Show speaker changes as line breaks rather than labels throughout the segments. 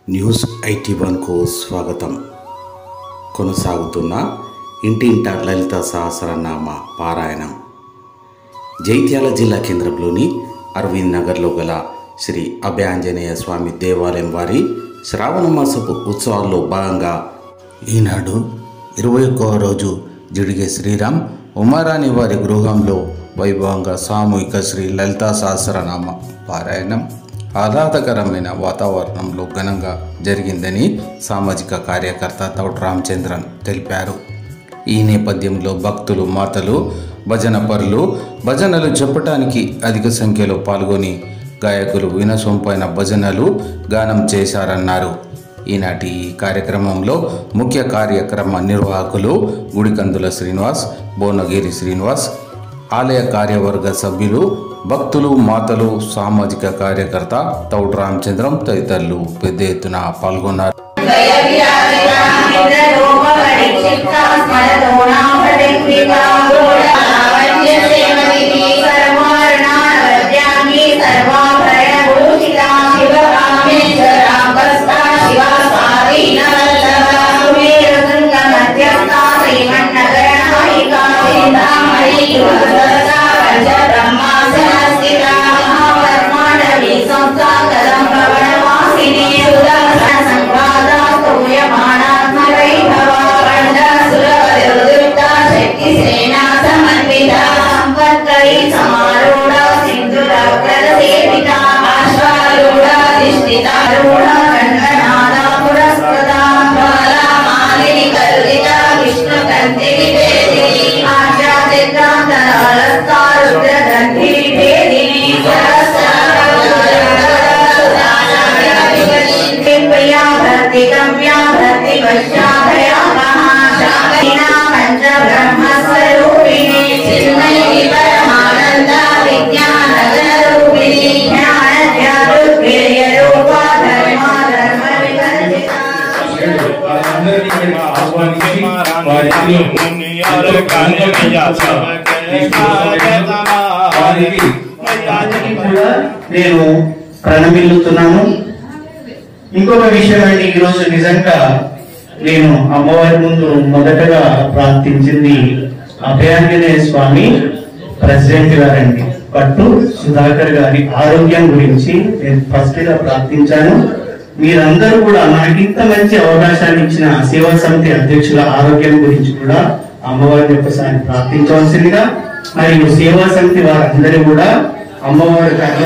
News 81కు స్వాగతం. కొనసాగుతున్న ఇంటింట లలిత సహస్రనామ పారాయణం జైత్యాల జిల్లా కేంద్రంలోని అరవింద్ నగర్లో గల శ్రీ అభయాంజనేయ స్వామి దేవాలయం వారి శ్రావణ మాసపు ఉత్సవాల్లో భాగంగా ఈనాడు 21వ రోజు జిడిగే శ్రీరామ్ ఉమారాణి వారి గృహంలో వైభవంగా సామూహిక శ్రీ లలితా సహస్రనామ పారాయణం ఆహ్లాదకరమైన వాతావరణంలో ఘనంగా జరిగిందని సామాజిక కార్యకర్త తౌట్ రామచంద్రన్ తెలిపారు. ఈ నేపథ్యంలో భక్తులు, మాతలు, భజన పరులు భజనలు చెప్పడానికి అధిక సంఖ్యలో పాల్గొని గాయకులు వినసొంపైన భజనలు గానం చేశారన్నారు. ఈనాటి ఈ కార్యక్రమంలో ముఖ్య కార్యక్రమ నిర్వాహకులు గుడికందుల శ్రీనివాస్, భువనగిరి శ్రీనివాస్, ఆలయ కార్యవర్గ సభ్యులు, భక్తులు, మాతలు, సామాజిక కార్యకర్త తౌట్ రామచంద్రం తదితరులు పెద్ద ఎత్తున పాల్గొన్నారు.
నేను ప్రణమిల్లుతున్నాను. ఇంకొక విషయం అండి, ఈరోజు నిజంగా నేను అమ్మవారి ముందు మొదటగా ప్రార్థించింది అభయాంజనేయ స్వామి ప్రెసిడెంట్ గారండి, పట్టు సుధాకర్ గారి ఆరోగ్యం గురించి నేను ఫస్ట్ గా ప్రార్థించాను. మీరందరూ కూడా నాకింత మంచి అవకాశాన్ని ఇచ్చిన సేవా సమితి అధ్యక్షుల ఆరోగ్యం గురించి కూడా అమ్మవారిని ఒకసారి ప్రార్థించవలసిందిగా, మరియు సేవా సమితి వారందరూ కూడా అమ్మవారి
సత్య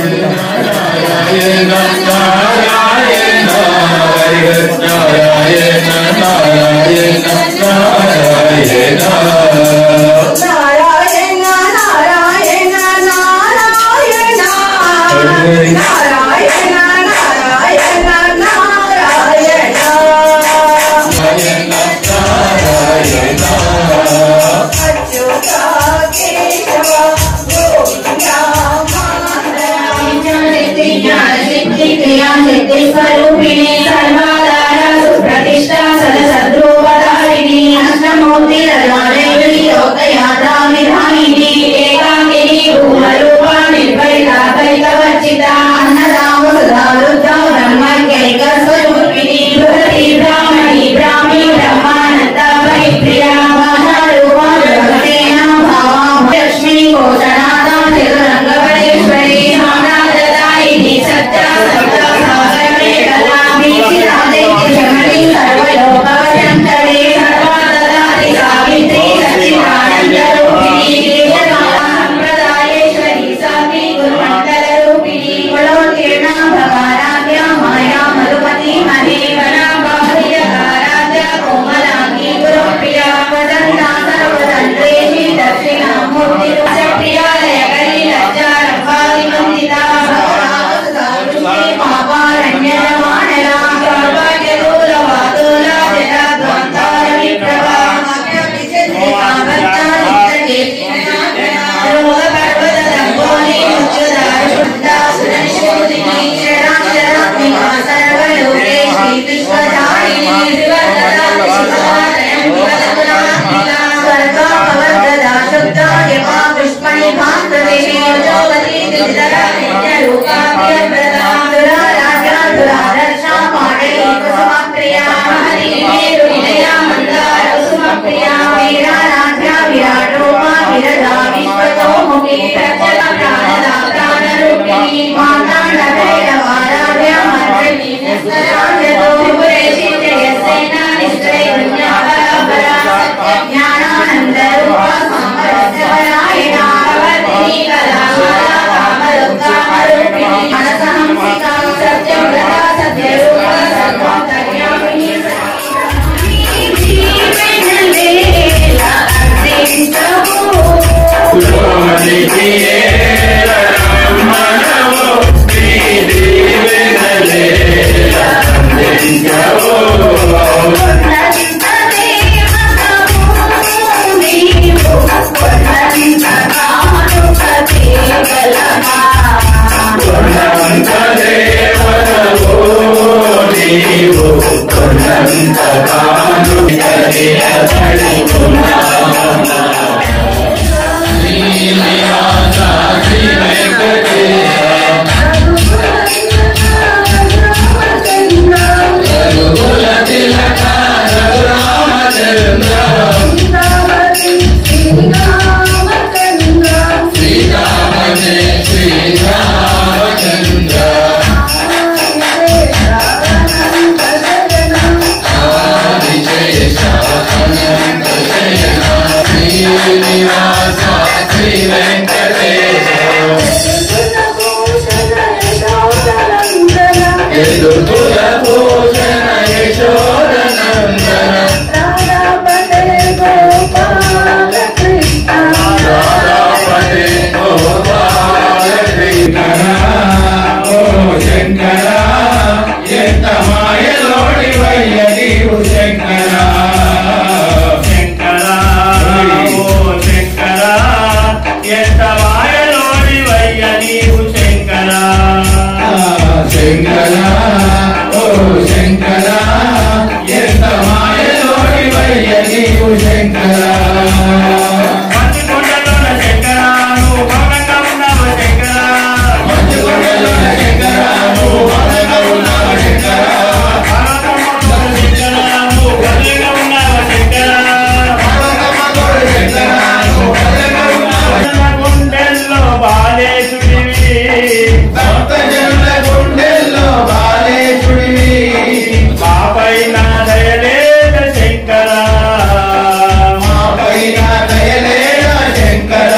ఓ శంకర ఎంత మాయలోని వయ్య నీవు శంకర మంచుకొండలోన శంకర నువ్వు మౌనంగా ఉన్నావు శంకర మంచుకొండలోన శంకర నువ్వు మౌనంగా ఉన్నావు శంకర నువ్వు బలంగా ఉన్నావు శంకర గుండెల్లో బాలేశుడివి భక్తజనుల గుండెల్లో బాలేశుడివి మాపైన దయలేద శంకర మాపైన దయలేద శంకర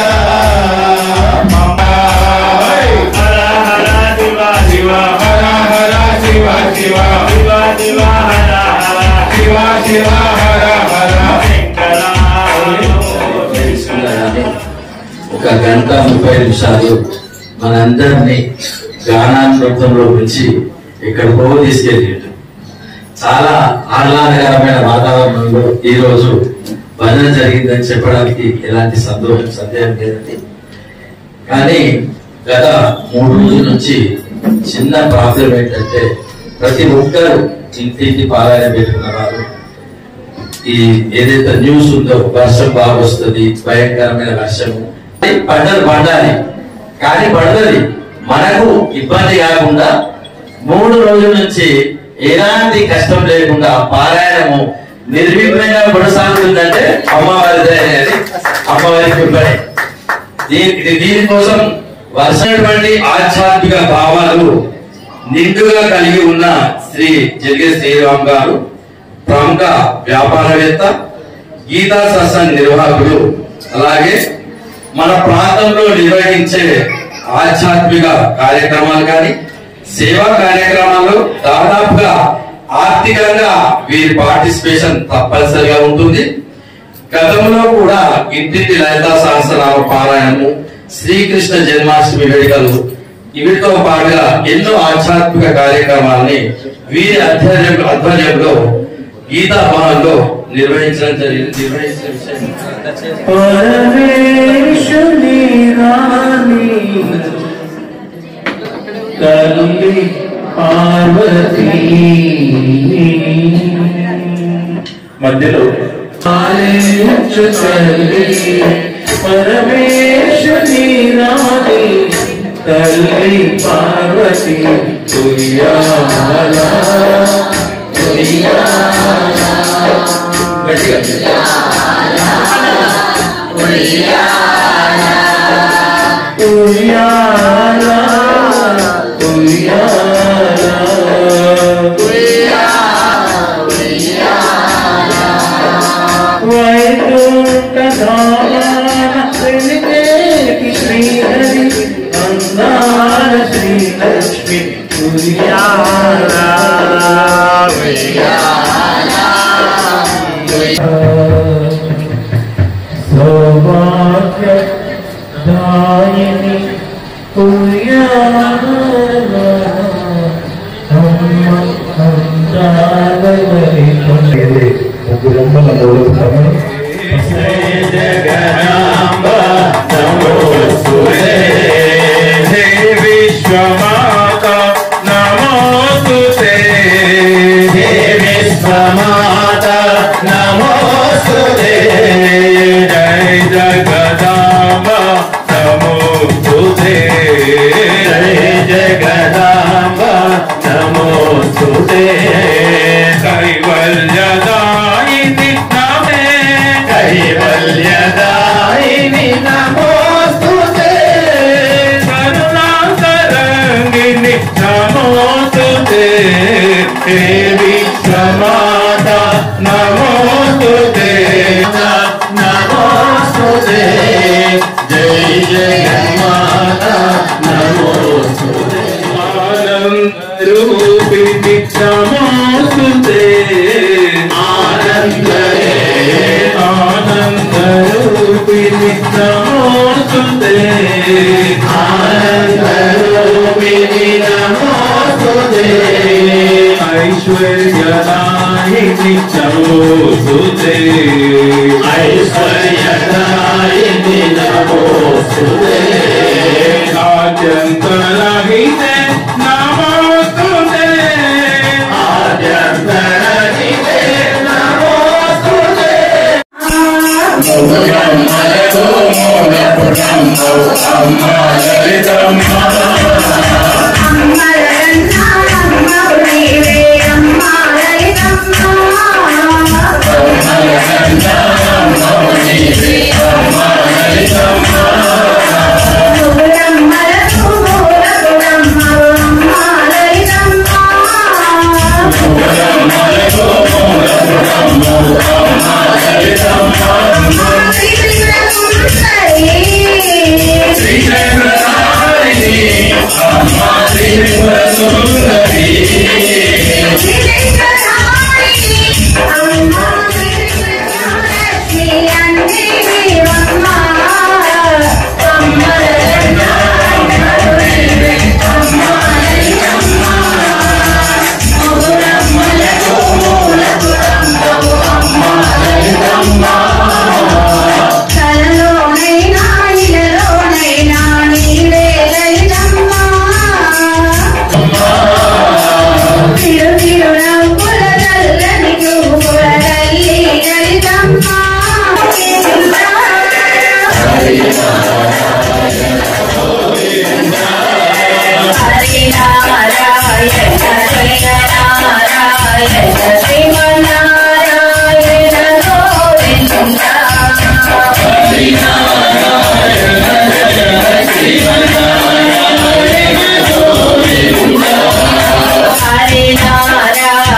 హర హర శివ శివ హర హర శివ శివ శివ శివ హర హర శివ శివ హర హర శంకర.
ఒక గంట 30 నిమిషాలు మనందరినీ గానామృతంలో ఉంచి ఎక్కడికో తీసుకెళ్ళిండు. చాలా ఆహ్లాదకరమైన వాతావరణంలో ఈ రోజు భజన జరిగిందని చెప్పడానికి ఎలాంటి సందేహం లేదండి. కానీ గత 3 రోజుల నుంచి చిన్న ప్రాబ్లం ఏంటంటే ప్రతి ఒక్కరు ఇంటింటి పారాయణ పెట్టుకున్న వారు ఈ ఏదైతే న్యూస్ ఉందో వర్షం బాగా వస్తుంది, భయంకరమైన వర్షము పడాలి కానీ పడుతుంది, మనకు ఇబ్బంది కాకుండా 3 రోజుల నుంచి ఎలాంటి కష్టం లేకుండా పారాయణము నిర్విఘ్నంగా కొనసాగుతుందంటే అమ్మవారి దయని అమ్మవారి కృపనే. దీనికోసం వర్షటువంటి ఆధ్యాత్మిక భావాలు నిండుగా కలిగి ఉన్న శ్రీ జల్గే శ్రీరామ్ గారు ప్రముఖ వ్యాపారవేత్త, గీతా సత్సంగ్ నిర్వాహకులు, అలాగే మన ప్రాంతంలో నిర్వహించే ఆధ్యాత్మిక కార్యక్రమాలు కానీ సేవా కార్యక్రమాలు దాదాపుగా ఆర్థికంగా వీరి పార్టిసిపేషన్ తప్పనిసరిగా ఉంటుంది. గతంలో కూడా ఇంటింటి లలితా సహస్రనామ పారాయణము, శ్రీకృష్ణ జన్మాష్టమి వేడుకలు, వీటితో పాటుగా ఎన్నో ఆధ్యాత్మిక కార్యక్రమాలని వీరి ఆధ్వర్యంలో గీతా భవన్లో నిర్వహించడం జరిగింది.
పరమేశ్వరి రాణి తల్లి పార్వతీ మధ్యలో పరమేశ్వరి రాణి తల్లి పార్వతీ ఉయ్యాలా శ్రీహరి అందాల శ్రీలక్ష్మి సౌభాగ్య దాయిని
విశ్వమాత నమోస్తుతే విశ్వమాత నమోస్తుతే జయ జగదాంబ నమోస్తుతే జయ జగదాంబ నమోస్తుతే కైవల్యదాయిని నమే కైవల్యదాయిని నమోస్తుతే కరుణాతరంగిని నమోస్తుతే విశ్వమాత నమోస్తుతే నమోస్తుతే జై జగన్మాత నమోస్తుతే ఆనందరూపిణి నమోస్తుతే ఆనందరూపిణి నమోస్తుతే ఆనందరూపిణి నమోస్తుతే ఐశ్వర్యదాయిని నమోస్తుతే ఐశ్వర్యదాయిని నమోస్తుతే ఆద్యంతరహితే నమోస్తుతే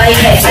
Swami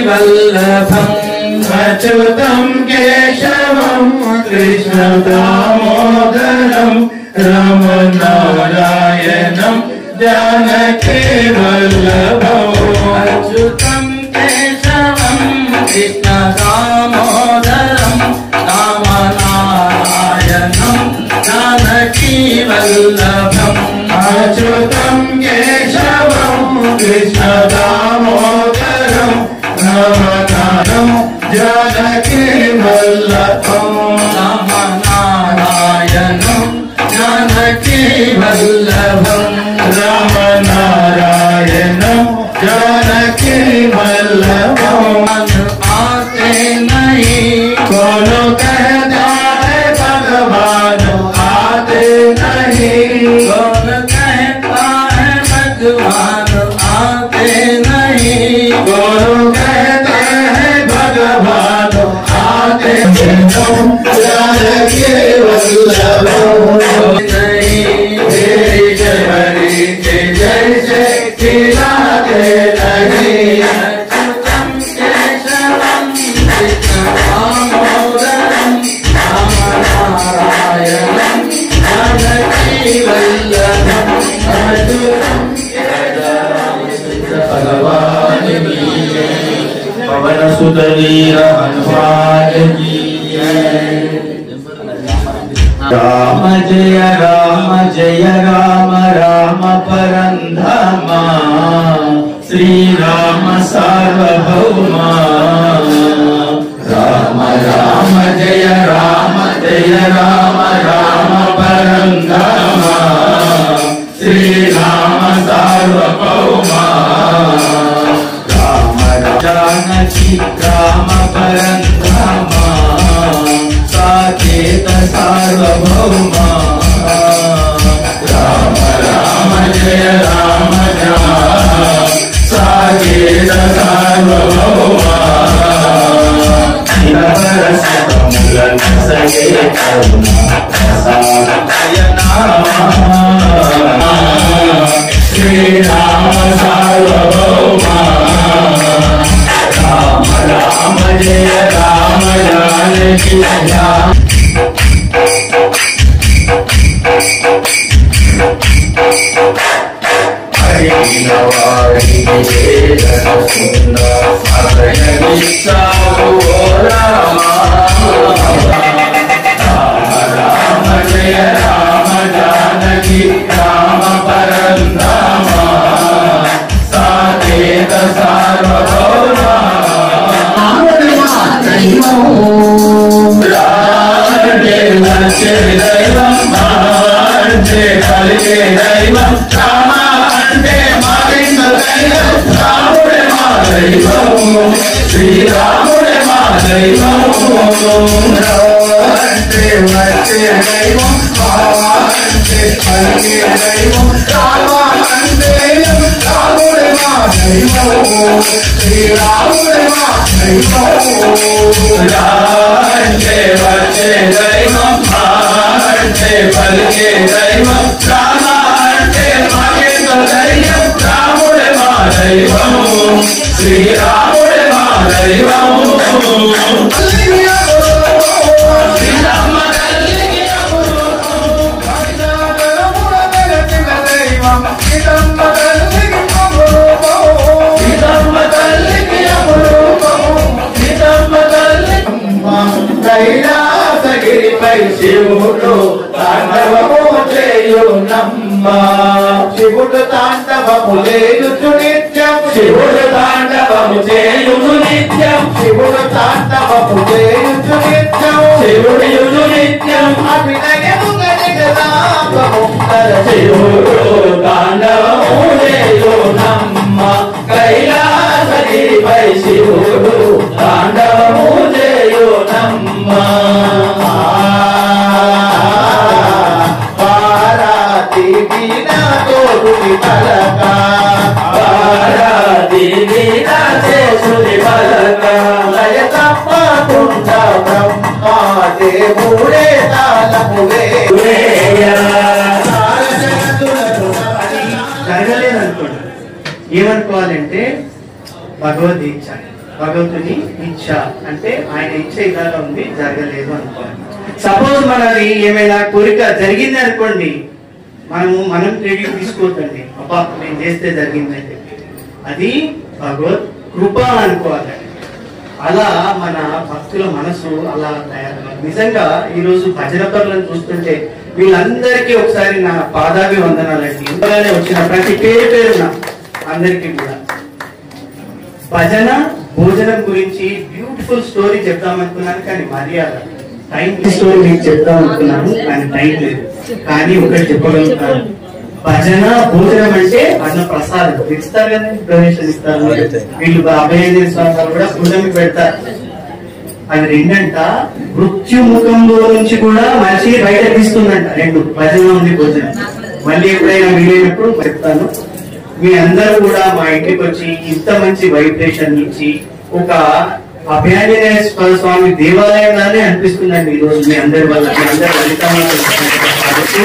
वल्लभं अच्युतं केशवं कृष्ण दामोदरं रामनारायणं जानकी वल्लभं अच्युतं केशवं कृष्ण दामोदरं रामनारायणं जानकी वल्लभं अच्युतं केशवं कृष्ण दामोदरं रामनारायणं जानकी वल्लभं रामनारायणं जानकी वल्लभं रामनारायणं जानकी वल्लभं आते नहीं कौन कहता है भगवान आते नहीं कौन कहता है भगवान आते नहीं कौन कहते हैं भगवान आते जानकी वल्लभं तेरी जयहरी के जैसे खिलाते नहीं अच्युतं केशवं कृष्ण दामोदरं रामनारायणं जानकी वल्लभं अच्युतं भगवान की पवन सुत वीर हनुमान की राम जय राम राम परंधामा श्री राम सार्वभौमा राम राम जय राम राम परंधामा श्री राम सार्वभौमा राम जानकी राम परंधामा साकेत सार्वभौमा राम राम जय राम साकेत सार्वभौमा सगे करुणा श्री राम सार्वभौमा राम राम जय राम जानकी राम जय राम जानकी राम परंधामा साकेत सार्वभौमा శ్రీరాముడే మా దైవం అంటే వచ్చే దైవం అంటే పలికే దైవం రామ అంటే రాముడే మా దైవం శ్రీరాముడే మా దైవం అంటే వచ్చే దైవం అంటే పలికే దైవం రామ అంటే మాకే దైవం రాముడే మా దైవం శ్రీరాముడే మా దైవం కైలాసగిరిపై శివుడు తాండవము చేయునమ్మ శివుడు తాండవము చేయుచు నిత్యం శివుడు తాండవము చేయుచు నిత్యం శివుడు తాండవము చేయుచు నిత్యం శివుడు నిత్యం అభినయము గజలాపముందర శివుడు తాండవము చేయునమ్మ కైలాసగిరిపై శివుడు తాండవము చేయునమ్మ దేవుని బలక లయ తప్పకుండా బ్రహ్మ దేవుడే తాళము
జరగలేదనుకోండి, ఏమనుకోవాలంటే భగవద్ ఇచ్చ, భగవంతుని ఇచ్చ అంటే ఆయన ఇచ్చ ఇలాగా ఉంది, జరగలేదు అనుకోవాలి. సపోజ్ మనది ఏమైనా కోరిక జరిగింది అనుకోండి, మనం క్రెడిట్ తీసుకోవద్దండి, అబ్బా నేను చేస్తే జరిగిందని చెప్పి. అది భగవద్ కృప అనుకోవాలి. అలా మన భక్తుల మనసు అలా తయారయ్యారు. నిజంగా ఈరోజు భజన పరులను చూస్తుంటే వీళ్ళందరికీ ఒకసారి నా పాదాభివందనాలండి. ఇందులోనే వచ్చిన ప్రతి పేరున అందరికీ కూడా భజన భోజనం గురించి బ్యూటిఫుల్ స్టోరీ చెప్దామనుకున్నాను, కానీ మర్యాద టైం స్టోరీ మీకు చెప్దాం అనుకున్నాను, కానీ టైం లేదు. కానీ ఒకటి చెప్పగలుగుతాను, భజన భోజనం అంటే అన్న ప్రసాదం ఇస్తారు కదా, డొనేషన్ ఇస్తారు. వీళ్ళు అభయాంజలి స్వామి గారు కూడా పుణ్యమి పెడతారు. అది రెండంట మృత్యుముఖంలో నుంచి కూడా మనిషి బయట తీస్తుందంట. రెండు భజన ఉంది, భోజనం. మళ్ళీ ఎప్పుడైనా వీలైనప్పుడు చెప్తాను. మీ అందరూ కూడా మా ఇంటికి వచ్చి ఇంత మంచి వైబ్రేషన్ ఇచ్చి ఒక అభయాంజనేయ స్వామి దేవాలయంగానే అనిపిస్తుందండి ఈ రోజు మీ అందరి వల్ల. మీ అందరి కాబట్టి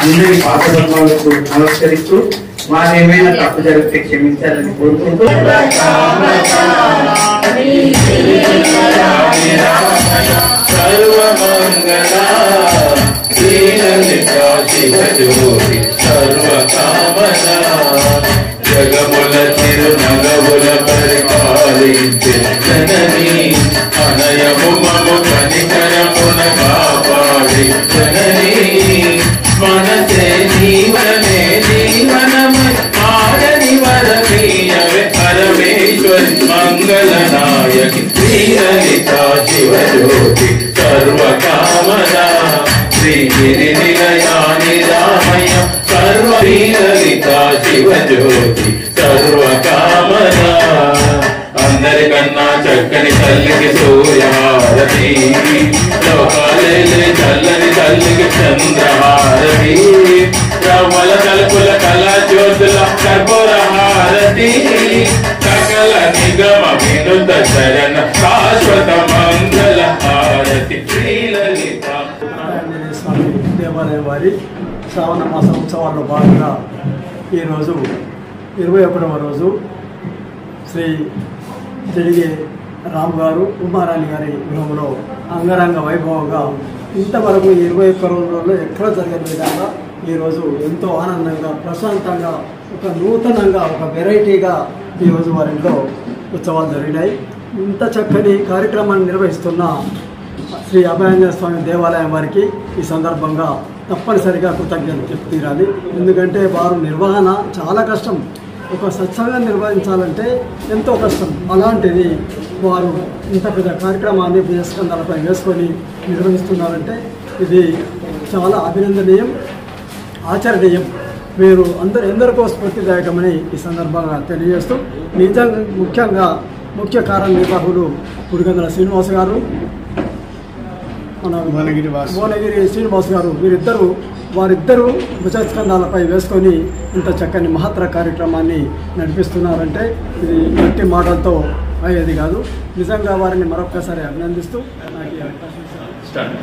అందరి పాపధర్మాలకు నమస్కరిస్తూ మాదేమైనా తప్పు జరిగితే క్షమించాలని కోరుకుంటూ
జగముల తిరునగముల పరిపాలించే జననీ అనయము మము కనికరమున కాపాడి జననీ మనసే జీవనే జీవనమై ఆడని వరమీయవే పరమేశ్వరి మంగళనాయకి శ్రీలలిత శివజ్యోతి సర్వకామనా శ్రీగిరి నిలయాని రామయ్య సర్వ శ్రీలలిత శివజ్యోతి సర్వకామనా అందరికన్నా చక్కని తల్లికి సూర్యహారతి లోకాలే చల్లని తల్లికి చంద్రహారతి రవ్వల తలుపుల కళా జ్యోతుల కర్పూర హారతి సకల నిగమ వినుత శరణ శాశ్వత మంగళ హారతి శ్రీలలిత.
ఆంజనేయ స్వామి దేవాలయం వారి శ్రావణ మాస ఉత్సవాల్లో భాగంగా ఈరోజు 21వ రోజు శ్రీ జడిగే రాము గారు ఉమారాణి గారి గృహంలో అంగరంగ వైభవంగా ఇంతవరకు 21 రోజులలో ఎక్కడ జరిగిన విధంగా ఈరోజు ఎంతో ఆనందంగా ప్రశాంతంగా ఒక నూతనంగా ఒక వెరైటీగా ఈరోజు వారింట్లో ఉత్సవాలు జరిగినాయి. ఇంత చక్కని కార్యక్రమాన్ని నిర్వహిస్తున్న శ్రీ అభయాంజనేయ స్వామి దేవాలయం వారికి ఈ సందర్భంగా తప్పనిసరిగా కృతజ్ఞతలు చెప్పు తీరాలి. ఎందుకంటే వారు నిర్వహణ చాలా కష్టం. ఒక సత్సంగం నిర్వహించాలంటే ఎంతో కష్టం. అలాంటిది వారు ఇంత పెద్ద కార్యక్రమాన్ని భుజస్కంధాలపై వేసుకొని నిర్వహిస్తున్నారంటే ఇది చాలా అభినందనీయం, ఆచరణీయం. మీరు ఎందరికో స్ఫూర్తిదాయకమని ఈ సందర్భంగా తెలియజేస్తూ ముఖ్యంగా ముఖ్య కార్యనిర్వాహకులు కుడిగందల శ్రీనివాస్ గారు, మన భువనగిరి శ్రీనివాస్ గారు, వారిద్దరూ భుజస్కంధాలపై వేసుకొని ఇంత చక్కని మహత్తర కార్యక్రమాన్ని నడిపిస్తున్నారంటే ఇది గట్టి మాటలతో అయ్యేది కాదు. నిజంగా వారిని మరొక్కసారి అభినందిస్తూ నాకు ఈ అవకాశం ఇచ్చారు.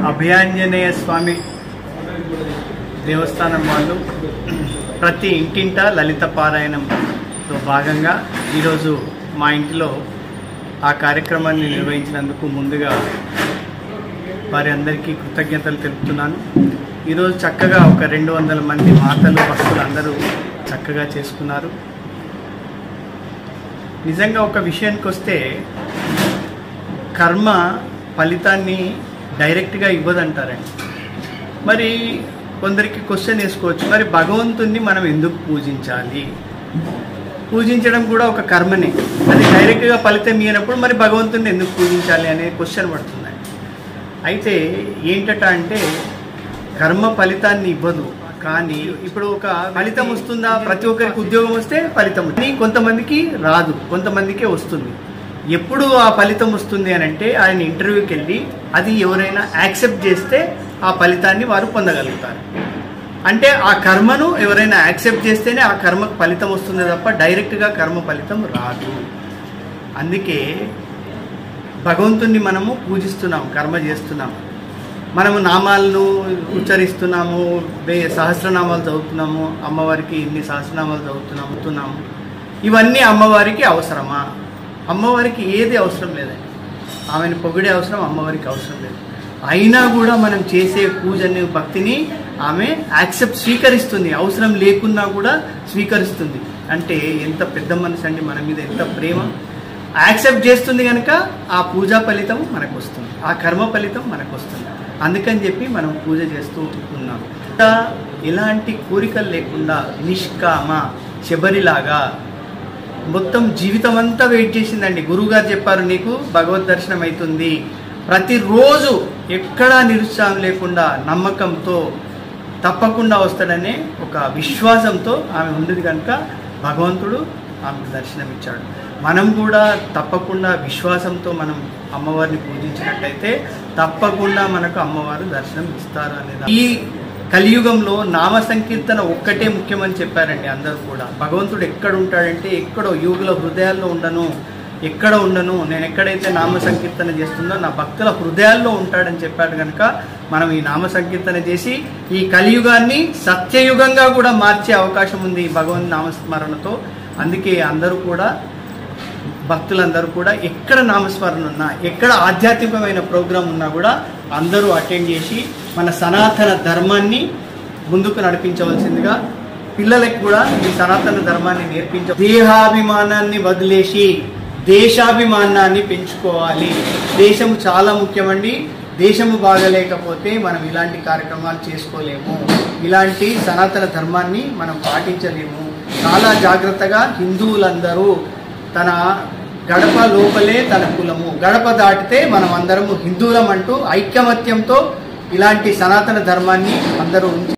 అభయాంజనేయ స్వామి దేవస్థానం వాళ్ళు ప్రతి ఇంటింట లలిత పారాయణంలో భాగంగా ఈరోజు మా ఇంటిలో ఆ కార్యక్రమాన్ని నిర్వహించినందుకు ముందుగా వారి అందరికీ కృతజ్ఞతలు తెలుపుతున్నాను. ఈరోజు చక్కగా ఒక 200 మంది మాతలు భక్తులు అందరూ చక్కగా చేసుకున్నారు. నిజంగా ఒక విషయానికి వస్తే కర్మ ఫలితాన్ని డైరెక్ట్గా ఇవ్వదంటారండి. మరి కొందరికి క్వశ్చన్ వేసుకోవచ్చు, మరి భగవంతుణ్ణి మనం ఎందుకు పూజించాలి? పూజించడం కూడా ఒక కర్మనే, అది డైరెక్ట్గా ఫలితం ఇవ్వనప్పుడు మరి భగవంతుణ్ణి ఎందుకు పూజించాలి అనే క్వశ్చన్ పడుతుంది. అయితే ఏంటట అంటే కర్మ ఫలితాన్ని ఇవ్వదు, కానీ ఇప్పుడు ఒక ఫలితం వస్తుందా? ప్రతి ఒక్కరికి ఉద్యోగం వస్తే ఫలితం, కొంతమందికి రాదు, కొంతమందికే వస్తుంది. ఎప్పుడు ఆ ఫలితం వస్తుంది అని అంటే ఆయన ఇంటర్వ్యూకి వెళ్ళి అది ఎవరైనా యాక్సెప్ట్ చేస్తే ఆ ఫలితాన్ని వారు పొందగలుగుతారు. అంటే ఆ కర్మను ఎవరైనా యాక్సెప్ట్ చేస్తేనే ఆ కర్మకు ఫలితం వస్తుంది తప్ప డైరెక్ట్గా కర్మ ఫలితం రాదు. అందుకే భగవంతుణ్ణి మనము పూజిస్తున్నాం, కర్మ చేస్తున్నాం. మనము నామాలను ఉచ్చరిస్తున్నాము, సహస్రనామాలు చదువుతున్నాము, అమ్మవారికి ఇన్ని సహస్రనామాలు చదువుతున్నాము. ఇవన్నీ అమ్మవారికి అవసరమా? అమ్మవారికి ఏది అవసరం లేదండి. ఆమెను పొగిడే అవసరం అమ్మవారికి అవసరం లేదు. అయినా కూడా మనం చేసే పూజని, భక్తిని ఆమె స్వీకరిస్తుంది. అవసరం లేకున్నా కూడా స్వీకరిస్తుంది. అంటే ఎంత పెద్ద మనసు అండి, మన మీద ఎంత ప్రేమ. యాక్సెప్ట్ చేస్తుంది కనుక ఆ పూజా ఫలితం మనకు వస్తుంది, ఆ కర్మ ఫలితం మనకు వస్తుంది. అందుకని చెప్పి మనం పూజ చేస్తూ ఉన్నాం. ఎలాంటి కోరికలు లేకుండా నిష్కామ శబరిలాగా మొత్తం జీవితం అంతా వెయిట్ చేసిందండి. గురువుగారు చెప్పారు, నీకు భగవద్ దర్శనం అవుతుంది. ప్రతిరోజు ఎక్కడా నిరుత్సాహం లేకుండా నమ్మకంతో తప్పకుండా వస్తాడనే ఒక విశ్వాసంతో ఆమె ఉండేది కనుక భగవంతుడు ఆమెకు దర్శనం ఇచ్చాడు. మనం కూడా తప్పకుండా విశ్వాసంతో మనం అమ్మవారిని పూజించినట్టయితే తప్పకుండా మనకు అమ్మవారు దర్శనం ఇస్తారు అనేది. ఈ కలియుగంలో నామ సంకీర్తన ఒక్కటే ముఖ్యమని చెప్పారండి అందరూ కూడా. భగవంతుడు ఎక్కడ ఉంటాడంటే ఎక్కడో యుగుల హృదయాల్లో ఎక్కడ ఉండను, నేను ఎక్కడైతే నామ సంకీర్తన చేస్తుందో నా భక్తుల హృదయాల్లో ఉంటాడని చెప్పాడు కనుక మనం ఈ నామ సంకీర్తన చేసి ఈ కలియుగాన్ని సత్యయుగంగా కూడా మార్చే అవకాశం ఉంది ఈ భగవంతు నామస్మరణతో. అందుకే అందరూ కూడా, భక్తులందరూ కూడా ఎక్కడ నామస్మరణ ఉన్నా, ఎక్కడ ఆధ్యాత్మికమైన ప్రోగ్రాం ఉన్నా కూడా అందరూ అటెండ్ చేసి మన సనాతన ధర్మాన్ని ముందుకు నడిపించవలసిందిగా, పిల్లలకు కూడా ఈ సనాతన ధర్మాన్ని నేర్పించ, దేహాభిమానాన్ని వదిలేసి దేశాభిమానాన్ని పెంచుకోవాలి. దేశము చాలా ముఖ్యమండి. దేశము బాగలేకపోతే మనం ఇలాంటి కార్యక్రమాలు చేసుకోలేము, ఇలాంటి సనాతన ధర్మాన్ని మనం పాటించలేము. చాలా జాగ్రత్తగా హిందువులందరూ తన గడప లోపలే తన కులము, గడప దాటితే మనం అందరము హిందువులం అంటూ ఐకమత్యంతో ఇలాంటి సనాతన ధర్మాన్ని అందరూ